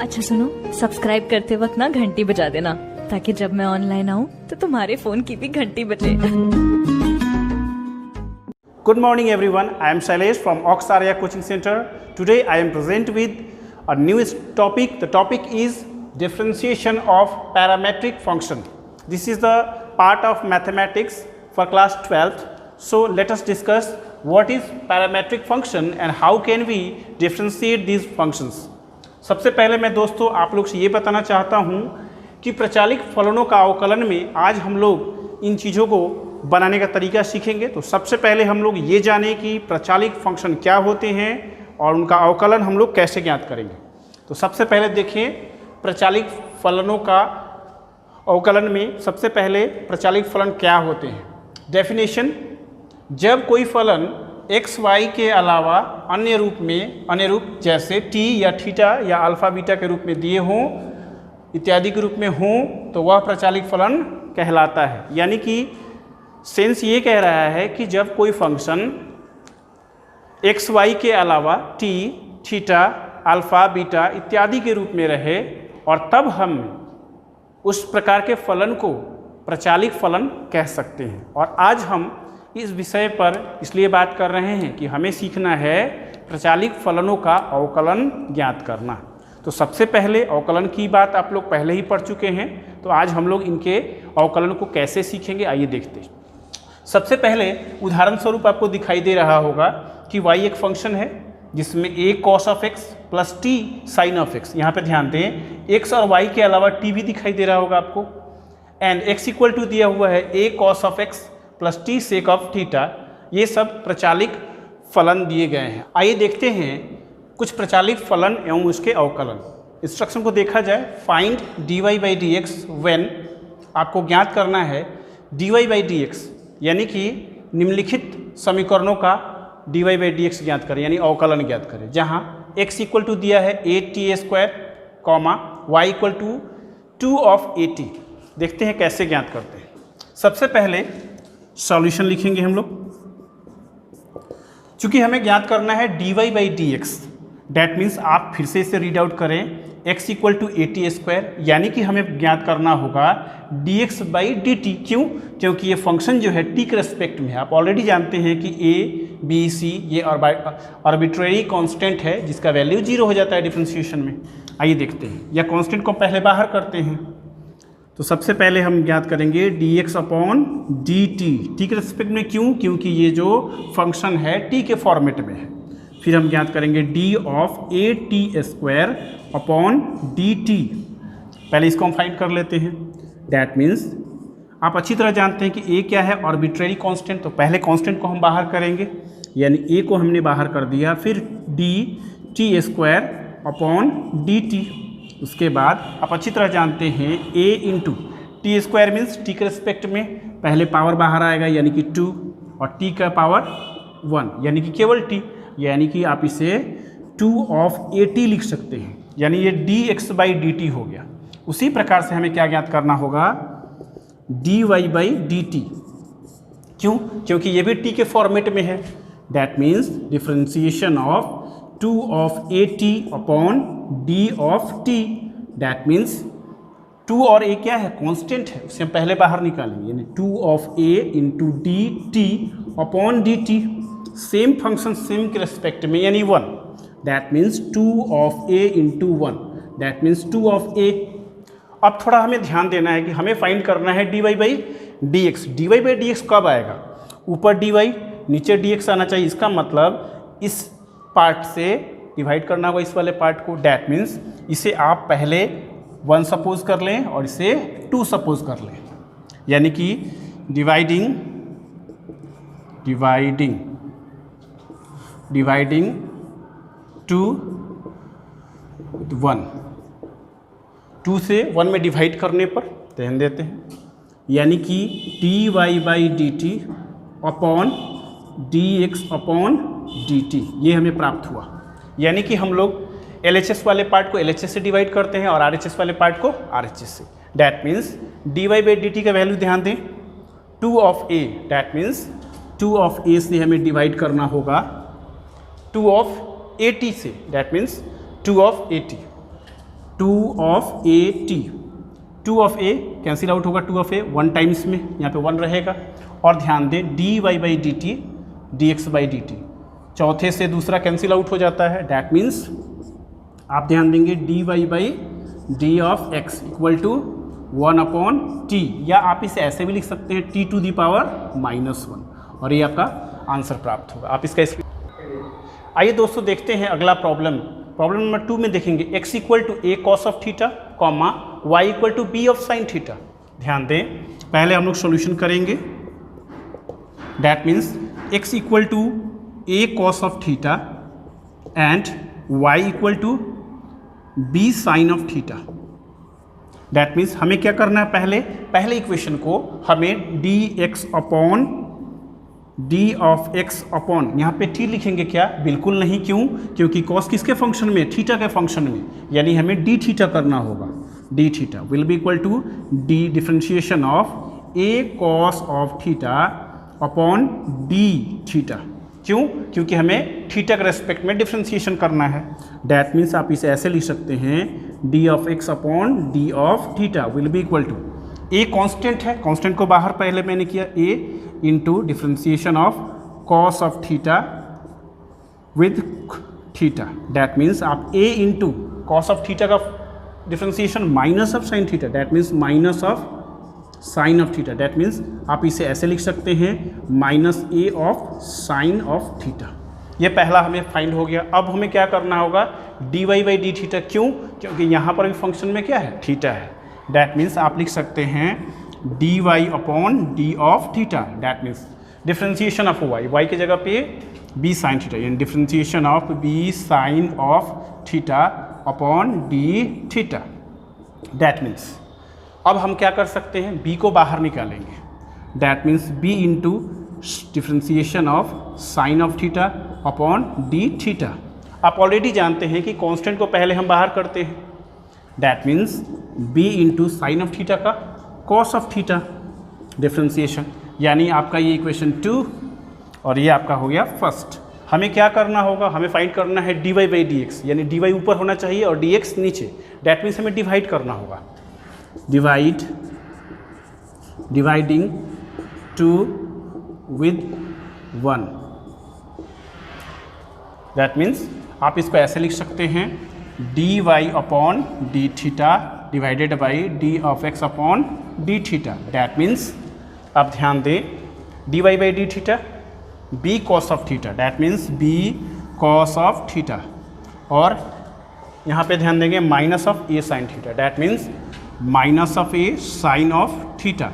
अच्छा सुनो, सब्सक्राइब करते वक्त ना घंटी बजा देना, ताकि जब मैं ऑनलाइन आऊँ तो तुम्हारे फोन की भी घंटी बजे। Good morning everyone, I am Shailesh from Ox Arya Coaching Center. Today I am present with a new topic. The topic is differentiation of parametric function. This is the part of mathematics for class 12th. So let us discuss what is parametric function and how can we differentiate these functions. सबसे पहले मैं दोस्तों आप लोग से ये बताना चाहता हूँ कि प्रचालिक फलनों का अवकलन में आज हम लोग इन चीज़ों को बनाने का तरीका सीखेंगे। तो सबसे पहले हम लोग ये जानें कि प्रचालिक फंक्शन क्या होते हैं और उनका अवकलन हम लोग कैसे ज्ञात करेंगे। तो सबसे पहले देखें प्रचालिक फलनों का अवकलन में सबसे पहले प्रचालिक फलन क्या होते हैं। डेफिनेशन, जब कोई फलन एक्स वाई के अलावा अन्य रूप जैसे टी या थीटा या अल्फा बीटा के रूप में दिए हों इत्यादि के रूप में हों तो वह प्रचालिक फलन कहलाता है। यानी कि सेंस ये कह रहा है कि जब कोई फंक्शन एक्स वाई के अलावा टी थीटा अल्फा बीटा इत्यादि के रूप में रहे और तब हम उस प्रकार के फलन को प्रचालिक फलन कह सकते हैं। और आज हम इस विषय पर इसलिए बात कर रहे हैं कि हमें सीखना है प्रचालिक फलनों का अवकलन ज्ञात करना। तो सबसे पहले अवकलन की बात आप लोग पहले ही पढ़ चुके हैं, तो आज हम लोग इनके अवकलन को कैसे सीखेंगे आइए देखते हैं। सबसे पहले उदाहरण स्वरूप आपको दिखाई दे रहा होगा कि y एक फंक्शन है जिसमें a cos of x plus t sine of x। यहाँ पे ध्यान दें x और y के अलावा t भी दिखाई दे रहा होगा आपको, एंड x इक्वल टू दिया हुआ है a cos of x plus T sake of theta. ये सब प्रचालिक फलन दिए गए हैं। आइए देखते हैं कुछ प्रचालिक फलन एवं उसके अवकलन। इंस्ट्रक्शन को देखा जाए, find dy by d x when, आपको ज्ञात करना है dy बाई डी एक्स, यानी कि निम्नलिखित समीकरणों का dy बाई डी एक्स ज्ञात करें, यानी अवकलन ज्ञात करें। जहाँ x इक्वल टू दिया है a t square comma y equal to 2 of a t. देखते हैं कैसे ज्ञात करते हैं। सबसे पहले सॉल्यूशन लिखेंगे हम लोग। चूंकि हमें ज्ञात करना है dy by d x, that means आप फिर से इसे रीड आउट करें x equal to a t square, यानी कि हमें ज्ञात करना होगा dx बाई डी टी। क्यों? क्योंकि ये फंक्शन जो है t के रेस्पेक्ट में है। आप ऑलरेडी जानते हैं कि a b c ये आर्बिट्रेरी कांस्टेंट है जिसका वैल्यू 0 हो जाता है डिफरेंशिएशन में। आइए देखते हैं, या कांस्टेंट को पहले बाहर करते हैं। तो सबसे पहले हम ज्ञात करेंगे dx अपॉन डी टी के रेस्पेक्ट में। क्यों? क्योंकि ये जो फंक्शन है t के फॉर्मेट में है। फिर हम ज्ञात करेंगे d of a t square upon D T. पहले इसको हम फाइंड कर लेते हैं। डैट मीन्स आप अच्छी तरह जानते हैं कि a क्या है, आर्बिट्रेरी कांस्टेंट। तो पहले कांस्टेंट को हम बाहर करेंगे, यानी a को हमने बाहर कर दिया। फिर D T square upon D T. उसके बाद आप अच्छी तरह जानते हैं a into T square means t के रिस्पेक्ट में पहले पावर बाहर आएगा यानी कि 2 और t का पावर 1 यानी कि केवल t, यानी कि आप इसे 2 ऑफ ए टी लिख सकते हैं, यानी ये dx बाई डी टी हो गया। उसी प्रकार से हमें क्या ज्ञात करना होगा dy बाई डी टी। क्यों? क्योंकि ये भी t के फॉर्मेट में है। That means differentiation of 2 of a T upon D of T. That means 2 और a क्या है, कांस्टेंट है, उसे हम पहले बाहर निकालेंगे, यानी 2 of a into D T upon D T. Same function same के रेस्पेक्ट में यानी 1। That means 2 of a into 1, that means 2 of a। अब थोड़ा हमें ध्यान देना है कि हमें फाइंड करना है dy by d x. dy by d x कब आएगा? ऊपर dy नीचे dx आना चाहिए। इसका मतलब इस पार्ट से डिवाइड करना होगा इस वाले पार्ट को। डैट मीन्स इसे आप पहले 1 सपोज कर लें और इसे 2 सपोज कर लें, यानी कि डिवाइडिंग 2 1, 2 से 1 में डिवाइड करने पर ध्यान देते हैं, यानी कि dy by d T upon dx upon dt ये हमें प्राप्त हुआ। यानी कि हम लोग LHS वाले पार्ट को LHS से डिवाइड करते हैं और RHS वाले पार्ट को RHS से। That means dy by d T का वैल्यू ध्यान दें 2 of a, that means 2 of a से हमें डिवाइड करना होगा 2 ऑफ at से, that means 2 of at। 2 of a T, 2 of A cancel out होगा, 2 ऑफ ए 1 टाइम्स में यहाँ पे 1 रहेगा। और ध्यान दें d y by d t d x by d t, चौथे से दूसरा कैंसिल आउट हो जाता है। डैट मीन्स आप ध्यान देंगे d y by d of x equal to 1 upon t, या आप इसे ऐसे भी लिख सकते हैं टी टू दी पावर -1, और ये आपका आंसर प्राप्त होगा। आप इसका आइए दोस्तों देखते हैं अगला प्रॉब्लम। प्रॉब्लम नंबर 2 में देखेंगे x equal to a cos of theta comma y equal to b of sine theta. ध्यान दें पहले हम लोग सॉल्यूशन करेंगे। That means x equal to a cos of theta and y equal to b sine of theta. That means हमें क्या करना है, पहले इक्वेशन को हमें d x upon D of x upon, यहाँ पे टी लिखेंगे क्या, बिल्कुल नहीं। क्यों? क्योंकि कॉस किसके फंक्शन में, थीटा के फंक्शन में, यानी हमें डी थीटा करना होगा। D theta will be equal to d differentiation of a cos of theta upon d theta. क्यों? क्योंकि हमें थीटा के रेस्पेक्ट में डिफरेंशिएशन करना है। डैट मीन्स आप इसे ऐसे लिख सकते हैं D of x upon D of theta will be equal to, A constant है, कांस्टेंट को बाहर पहले मैंने किया, A into differentiation of cos of theta with theta. That means आप A into cos of theta का differentiation minus of sine theta, that means minus of sine of theta. That means आप इसे ऐसे लिख सकते हैं minus A of sine of theta. ये पहला हमें फाइंड हो गया। अब हमें क्या करना होगा, d y by d theta. क्यों? क्योंकि यहाँ पर भी फंक्शन में क्या है, थीटा है। डैट मीन्स आप लिख सकते हैं d y upon D of theta. That means differentiation of y, y की जगह पे बी साइन थीटा, यानी differentiation of b sine of theta upon d theta. That means अब हम क्या कर सकते हैं, b को बाहर निकालेंगे। That means b into differentiation of sine of theta upon d theta. आप ऑलरेडी जानते हैं कि कांस्टेंट को पहले हम बाहर करते हैं। That means b into sine of theta का कॉस ऑफ थीटा डिफरेंशिएशन, यानी आपका ये इक्वेशन 2 और ये आपका हो गया फर्स्ट। हमें क्या करना होगा, हमें फाइंड करना है dy बाई डी एक्स, यानी dy ऊपर होना चाहिए और dx नीचे। डैट मीन्स हमें डिवाइड करना होगा, डिवाइडिंग 2 विद 1। दैट मीन्स आप इसको ऐसे लिख सकते हैं d y upon d theta divided by d of x upon d theta. That means आप ध्यान दें d y by d theta b cos of theta, that means b cos of theta, और यहाँ पे ध्यान देंगे minus of a sine theta. That means minus of a sine of theta.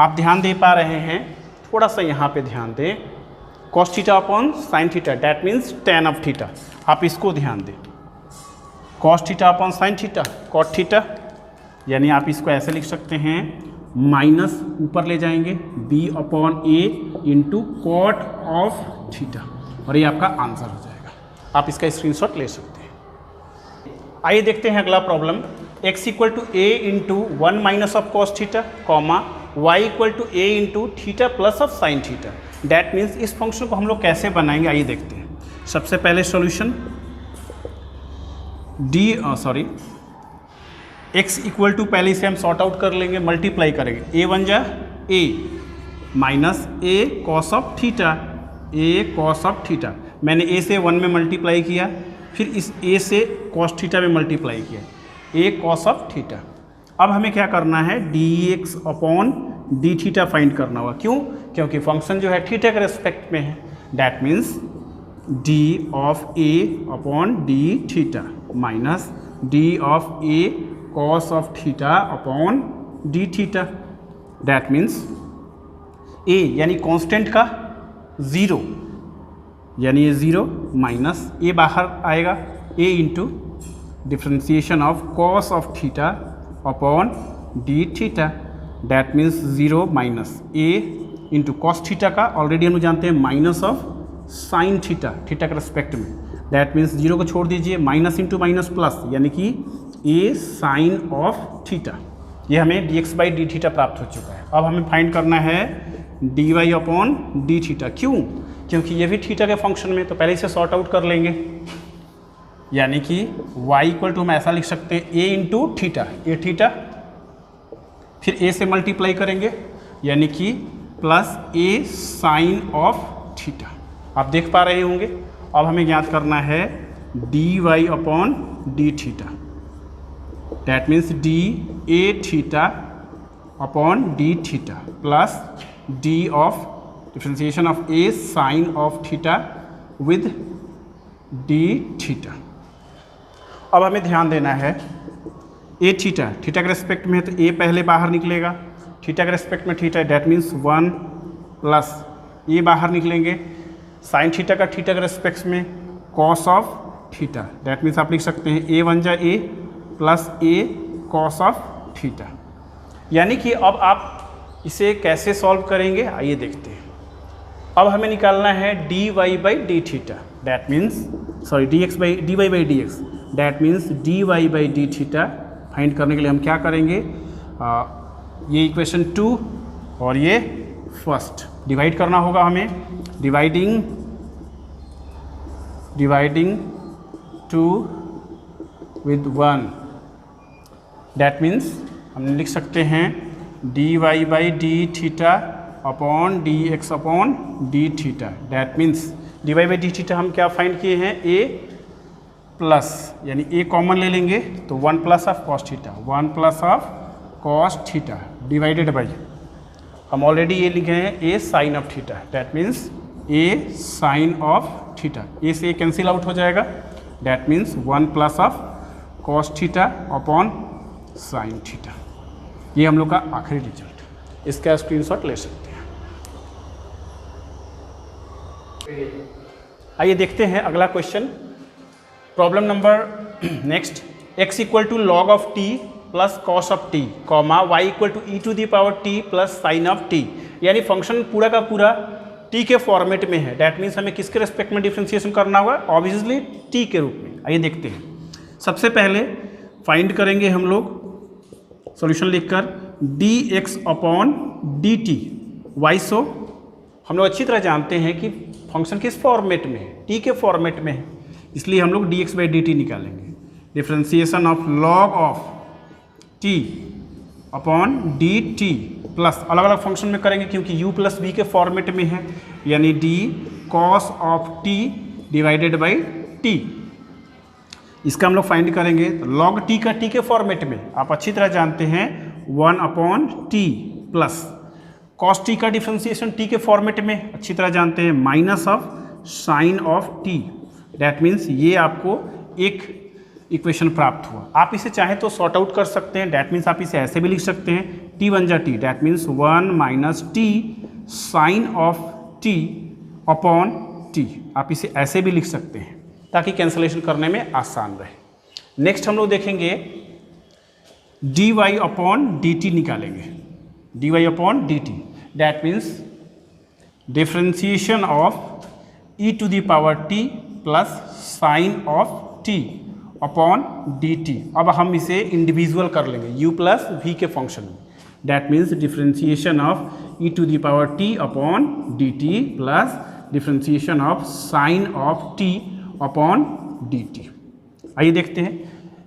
आप ध्यान दे पा रहे हैं, थोड़ा सा यहाँ पे ध्यान दें, cos theta upon sine theta, that means tan of theta. आप इसको ध्यान दें, cos theta upon sine theta cot theta, यानी आप इसको ऐसे लिख सकते हैं माइनस ऊपर ले जाएंगे b upon a into cot of theta, और ये आपका आंसर हो जाएगा। आप इसका स्क्रीनशॉट ले सकते हैं। आइए देखते हैं अगला problem. x equal to a into 1 minus of cos theta comma y equal to a into theta plus of sine theta. That means इस फंक्शन को हम लोग कैसे बनाएंगे, आइए देखते हैं। सबसे पहले सॉल्यूशन x इक्वल टू, पहले इसे हम सॉर्ट आउट कर लेंगे, मल्टीप्लाई करेंगे, a वन जा a minus A cos of theta, a cos of theta. मैंने a से 1 में मल्टीप्लाई किया, फिर इस a से कॉस थीटा में मल्टीप्लाई किया, a कॉस ऑफ थीटा। अब हमें क्या करना है, dx upon d theta find करना होगा। क्यों? क्योंकि फंक्शन जो है थीटा के रेस्पेक्ट में है। That means d of a upon d theta minus d of a cos of theta upon d theta. That means a यानी कांस्टेंट का 0, यानी ये 0 माइनस a बाहर आएगा, a into differentiation of cos of theta upon d theta. That means 0 minus a into cos theta का already हम जानते हैं minus of sine theta, theta के रेस्पेक्ट में। डैट मीन्स 0 को छोड़ दीजिए, माइनस इंटू माइनस प्लस, यानी कि a साइन ऑफ थीटा। ये हमें dx बाई डी थीटा प्राप्त हो चुका है। अब हमें फाइंड करना है dy y upon d theta. क्यों? क्योंकि ये भी थीटा के फंक्शन में, तो पहले इसे सॉर्ट आउट कर लेंगे। यानी कि y इक्वल टू हम ऐसा लिख सकते हैं a into theta, a theta, फिर a से मल्टीप्लाई करेंगे यानी कि plus a sine of theta. आप देख पा रहे होंगे। अब हमें ज्ञात करना है dy upon d theta, that means d a theta upon d theta plus d of differentiation of a sine of theta with d theta. अब हमें ध्यान देना है ए थीटा, थीटा के रेस्पेक्ट में है तो ए पहले बाहर निकलेगा, थीटा के रेस्पेक्ट में theta, that means 1 plus A बाहर निकलेंगे, साइन थीटा का थीटा के रेस्पेक्ट में cos of theta, that means आप लिख सकते हैं ए 1 जा A plus A cos of theta. यानी कि अब आप इसे कैसे सॉल्व करेंगे आइए देखते हैं। अब हमें निकालना है d y by d theta, that means sorry d x by d y by d x, that means d y by d theta find करने के लिए हम क्या करेंगे, ये इक्वेशन 2 और ये फर्स्ट डिवाइड करना होगा हमें, डिवाइडिंग 2 विद 1, डैट मीन्स हम लिख सकते हैं d y by d theta upon d x upon d theta, that means d y by d theta हम क्या फाइंड किए हैं ए प्लस, यानी ए कॉमन ले लेंगे तो 1 plus of cos theta, 1 plus of cos theta divided by हम already ये लिखे हैं A sine of theta, that means A sine of theta, A से कैंसिल आउट हो जाएगा, that means 1 plus of cos theta upon sine theta. ये हम लोग का आखिरी रिजल्ट, इसका स्क्रीनशॉट ले सकते हैं। आइए देखते हैं अगला question, problem number next, x equal to log of t plus cos of t comma y equal to e to the power t plus sine of t, यानी फंक्शन पूरा का पूरा t के फॉर्मेट में है, डैट मीन्स हमें किसके respect में डिफ्रेंसिएशन करना होगा, ऑब्वियसली t के रूप में। आइए देखते हैं। सबसे पहले फाइंड करेंगे हम लोग सॉल्यूशन लिखकर dx अपॉन dt y, सो हम लोग अच्छी तरह जानते हैं कि फंक्शन किस फॉर्मेट में है, t के फॉर्मेट में है, इसलिए हम लोग dx बाई dt निकालेंगे, differentiation of log of t upon dt plus अलग अलग फंक्शन में करेंगे क्योंकि u प्लस v के फॉर्मेट में है, यानी d cos of t divided by t, इसका हम लोग फाइंड करेंगे तो लॉग t का t के फॉर्मेट में आप अच्छी तरह जानते हैं 1 upon t plus cos t का डिफ्रेंसिएशन t के फॉर्मेट में अच्छी तरह जानते हैं minus of sine of t, that means ये आपको एक इक्वेशन प्राप्त हुआ। आप इसे चाहें तो सॉर्ट आउट कर सकते हैं, डैट मीन्स आप इसे ऐसे भी लिख सकते हैं t 1 जा t, that means 1 minus t sine of t upon t, आप इसे ऐसे भी लिख सकते हैं ताकि कैंसलेशन करने में आसान रहे। नेक्स्ट हम लोग देखेंगे dy अपॉन dt निकालेंगे, dy upon dt, that means differentiation of e to the power t plus sine of t upon dt। अब हम इसे इंडिविजुअल कर लेंगे u प्लस v के फंक्शन में, that means differentiation of e to the power t upon dt plus differentiation of sine of t upon dt। आइए देखते हैं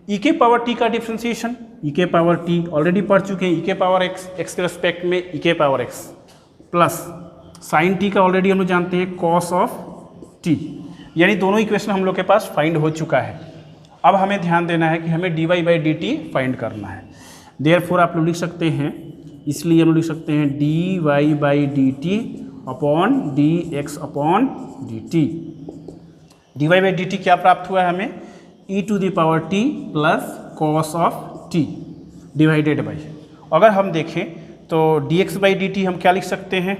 e के पावर t का डिफ्रेंसिएशन, e के पावर t ऑलरेडी पढ़ चुके हैं, e के पावर x, x के रेस्पेक्ट में e के power x plus sign t का ऑलरेडी हम लोग जानते हैं कॉस ऑफ t, यानी दोनों इक्वेशन हम लोग के पास फाइंड हो चुका है। अब हमें ध्यान देना है कि हमें dy बाई dt फाइंड करना है, देयरफॉर आप लोग लिख सकते हैं, इसलिए हम लोग लिख सकते हैं dy by dt upon dx upon dt। dy by dt क्या प्राप्त हुआ है हमें, e to the power t plus cos of t divided by, अगर हम देखें तो dx बाई dt हम क्या लिख सकते हैं,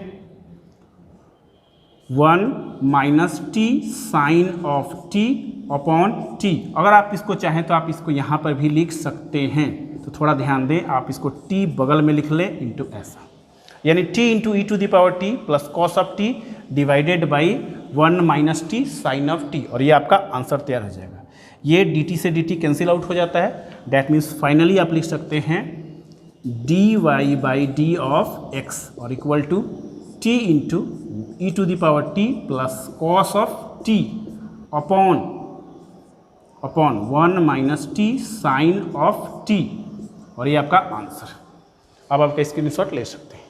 1 minus t sine of t upon t। अगर आप इसको चाहें तो आप इसको यहाँ पर भी लिख सकते हैं, तो थोड़ा ध्यान दें, आप इसको t बगल में लिख लें इंटू ऐसा, यानी t into e to the power t plus cos of t divided by 1 minus t sine of t, और ये आपका आंसर तैयार हो जाएगा। ये dt से dt कैंसिल आउट हो जाता है, डैट मीन्स फाइनली आप लिख सकते हैं dy by d of x और equal to t into e to the power t plus cos of t upon upon 1 minus t sine of t, और ये आपका आंसर। अब आपका स्क्रीनशॉट ले सकते हैं।